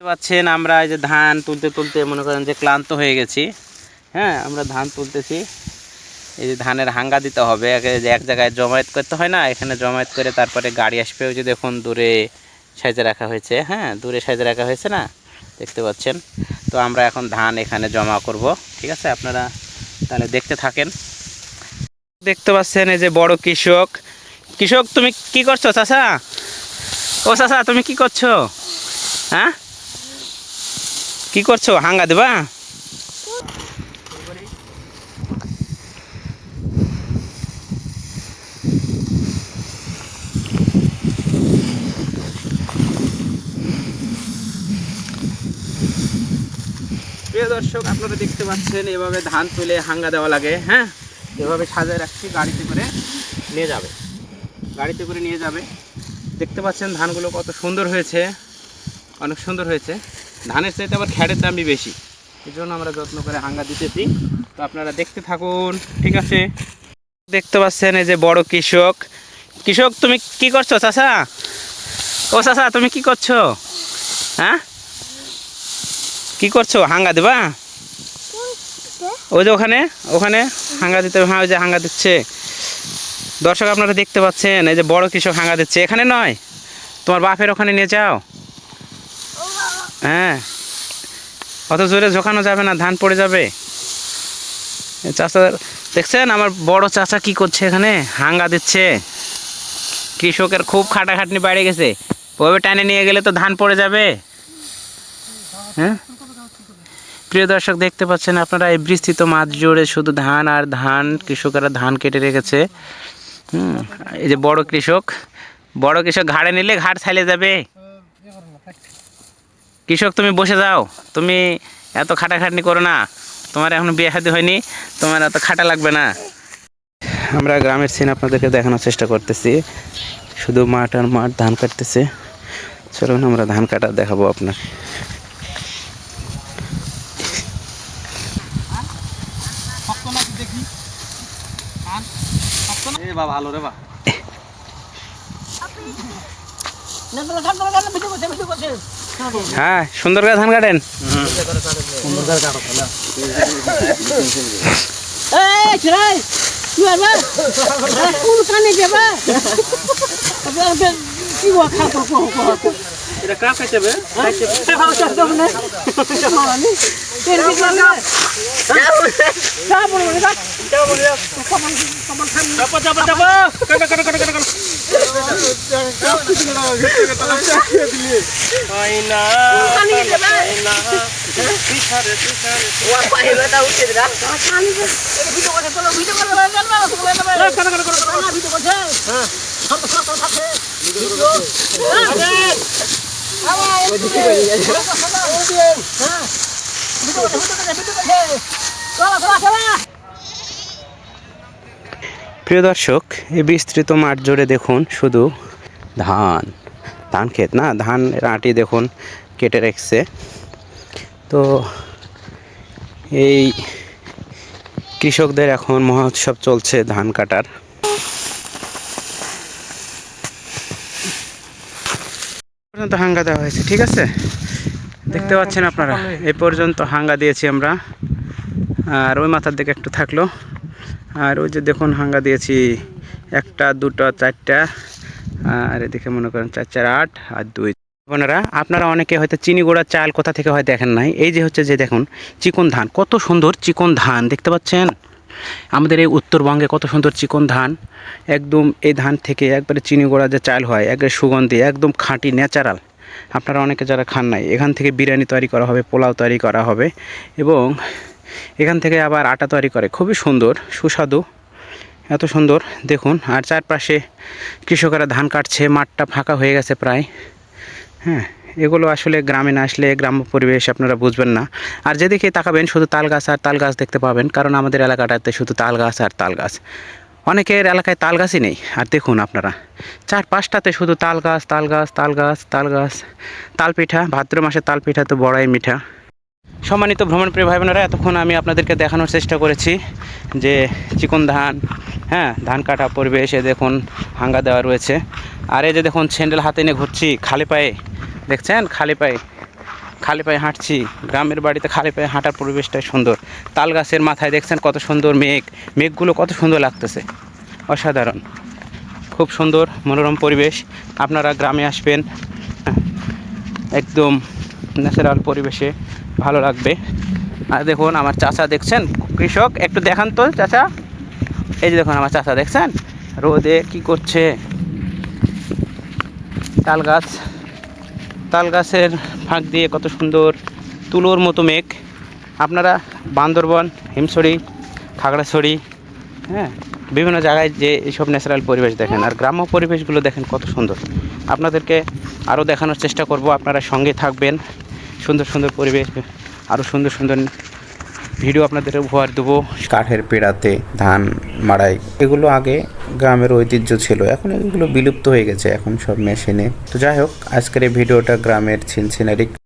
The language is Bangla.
পাচ্ছেন আমরা এই যে ধান তুলতে তুলতে মনে করেন যে ক্লান্ত হয়ে গেছি। হ্যাঁ, আমরা ধান তুলতেছি। এই যে ধানের হাঙ্গা দিতে হবে, যে এক জায়গায় জমায়েত করতে হয় না, এখানে জমায়েত করে তারপরে গাড়ি আসবে। ওই যে দেখুন দূরে সাইজে রাখা হয়েছে। হ্যাঁ, দূরে সাইজে রাখা হয়েছে না, দেখতে পাচ্ছেন। তো আমরা এখন ধান এখানে জমা করব। ঠিক আছে, আপনারা তাহলে দেখতে থাকেন। দেখতে পাচ্ছেন এই যে বড় কৃষক। কৃষক তুমি কি করছো চাচা? ও চাচা তুমি কি করছো? হ্যাঁ, কি করছো? হাঙ্গা দেবা? প্রিয় দর্শক, আপনারা দেখতে পাচ্ছেন এভাবে ধান তুলে হাঙ্গা দেওয়া লাগে। হ্যাঁ, এভাবে সাজায় রাখছি, গাড়িতে করে নিয়ে যাবে, গাড়িতে করে নিয়ে যাবে। দেখতে পাচ্ছেন ধানগুলো কত সুন্দর হয়েছে, অনেক সুন্দর হয়েছে। ধানের চাইতে আবার খ্যাড়ের দামই বেশি, এই জন্য আমরা যত্ন করে হাঙ্গা দিতেছি। তো আপনারা দেখতে থাকুন। ঠিক আছে, দেখতে পাচ্ছেন এই যে বড় কৃষক। কৃষক তুমি কি করছো চাচা? ও চাচা তুমি কি করছো? হ্যাঁ, কি করছো? হাঙ্গা দেবা? ওই যে ওখানে ওখানে হাঙ্গা দিতে। হ্যাঁ, ওই যে হাঙ্গা দিচ্ছে। দর্শক আপনারা দেখতে পাচ্ছেন এই যে বড় কৃষক হাঙ্গা দিচ্ছে। এখানে নয়, তোমার বাপের ওখানে নিয়ে যাও। হ্যাঁ, অত জোরে ঝোঁকানো যাবে না, ধান পড়ে যাবে। চাচা দেখছেন আমার বড় চাচা কি করছে, এখানে হাঙ্গা দিচ্ছে। কৃষকের খুব খাটাখাটনি বেড়ে গেছে, ওভাবে টানে নিয়ে গেলে তো ধান পড়ে যাবে। হ্যাঁ, প্রিয় দর্শক দেখতে পাচ্ছেন আপনারা এই বিস্তৃত মাঠ জুড়ে শুধু ধান আর ধান। কৃষকেরা ধান কেটে রেখেছে। এই যে বড় কৃষক, বড় কৃষক ঘাড়ে নিলে ঘাট ছাইলে যাবে। কৃষক তুমি বসে যাও, তুমি এত খাটাখাটনি করো না, তোমার এখনো বিয়ে শাদী হয়নি, তোমার এত খাটা লাগবে না। আমরা গ্রামের সিন আপনাদেরকে দেখানোর চেষ্টা করতেছি, শুধু মাঠ আর মাঠ, ধান কাটতেছে। চলুন আমরা ধান কাটা দেখাবো আপনার। ভালো রে বা, হ্যাঁ সুন্দর করে ধান কাটেন। প্রিয় দর্শক, এই বিস্তৃত মাঠ জুড়ে দেখুন শুধু ধান, ধান ক্ষেত না, ধান আঁটি দেখুন কেটে রেখেছে। তো এই কৃষকদের এখন মহোৎসব চলছে ধান কাটার। পর্যন্ত হাঙ্গা দেওয়া হয়েছে। ঠিক আছে, দেখতে পাচ্ছেন আপনারা এই পর্যন্ত হাঙ্গা দিয়েছি আমরা। আর ওই মাথার দিকে একটু থাকলো, আর ওই যে দেখুন হাঙ্গা দিয়েছি 1টা 2টা 4টা, আর এদিকে মনে করেন 4 4 8 আর 2। বোনেরা, আপনারা অনেকে হয়তো চিনি গুঁড়া চাল কোথা থেকে হয় দেখেন নাই। এই যে হচ্ছে যে দেখুন চিকন ধান, কত সুন্দর চিকন ধান দেখতে পাচ্ছেন। আমাদের এই উত্তরবঙ্গে কত সুন্দর চিকন ধান, একদম এই ধান থেকে একবারে চিনি গুঁড়া যে চাল হয়, একবারে সুগন্ধি, একদম খাঁটি ন্যাচারাল। আপনারা অনেকে যারা খান নাই, এখান থেকে বিরিয়ানি তৈরি করা হবে, পোলাও তৈরি করা হবে, এবং এখান থেকে আবার আটা তৈরি করে, খুবই সুন্দর সুস্বাদু, এত সুন্দর দেখুন। আর চারপাশে কৃষকেরা ধান কাটছে, মাঠটা ফাঁকা হয়ে গেছে প্রায়। হ্যাঁ, এগুলো আসলে গ্রামে না আসলে গ্রাম্য পরিবেশ আপনারা বুঝবেন না। আর যেদিকে তাকাবেন শুধু তাল গাছ আর তাল গাছ দেখতে পাবেন, কারণ আমাদের এলাকাটাতে শুধু তাল গাছ আর তাল গাছ। অনেকের এলাকায় তাল গাছই নেই। আর দেখুন আপনারা 4-5টাতে শুধু তাল গাছ, তাল গাছ, তাল গাছ, তাল গাছ। তাল পিঠা, ভাদ্র মাসে তাল পিঠা তো বড়াই মিঠা। সম্মানিত ভ্রমণপ্রিয় ভাই বোনেরা, এতক্ষণ আমি আপনাদেরকে দেখানোর চেষ্টা করেছি যে চিকন ধান, হ্যাঁ ধান কাটা পরিবেশে দেখুন হাঙ্গা দেওয়া রয়েছে। আর এই যে দেখুন স্যান্ডেল হাতে নিয়ে ঘুরছি খালি পায়ে, দেখছেন খালি পায়ে, খালি পায়ে হাঁটছি, গ্রামের বাড়িতে খালি পায়ে হাঁটার পরিবেশটাই সুন্দর। তাল গাছের মাথায় দেখছেন কত সুন্দর মেঘ, মেঘগুলো কত সুন্দর লাগতেছে, অসাধারণ, খুব সুন্দর মনোরম পরিবেশ। আপনারা গ্রামে আসবেন, একদম ন্যাচারাল পরিবেশে ভালো লাগবে। আর দেখুন আমার চাচা দেখছেন কৃষক, একটু দেখান তো চাচা, এই যে দেখুন আমার চাচা দেখছেন রোদে কি করছে। তাল গাছের ফাঁক দিয়ে কত সুন্দর তুলোর মতো মেঘ। আপনারা বান্দরবন, হিমছড়ি, খাগড়াছড়ি, হ্যাঁ, বিভিন্ন জায়গায় যে এইসব ন্যাচারাল পরিবেশ দেখেন, আর গ্রাম্য পরিবেশগুলো দেখেন কত সুন্দর। আপনাদেরকে আরও দেখানোর চেষ্টা করব, আপনারা সঙ্গে থাকবেন। সুন্দর সুন্দর পরিবেশ, আরও সুন্দর সুন্দর ভিডিও আপনাদের উপহার দেবো। কাঠের পেড়াতে ধান মাড়াই, এগুলো আগে গ্রামের ঐতিহ্য ছিল, এখন এগুলো বিলুপ্ত হয়ে গেছে, এখন সব মেশিনে। তো যাই হোক, আজকের এই ভিডিওটা গ্রামের ছিনছিনারি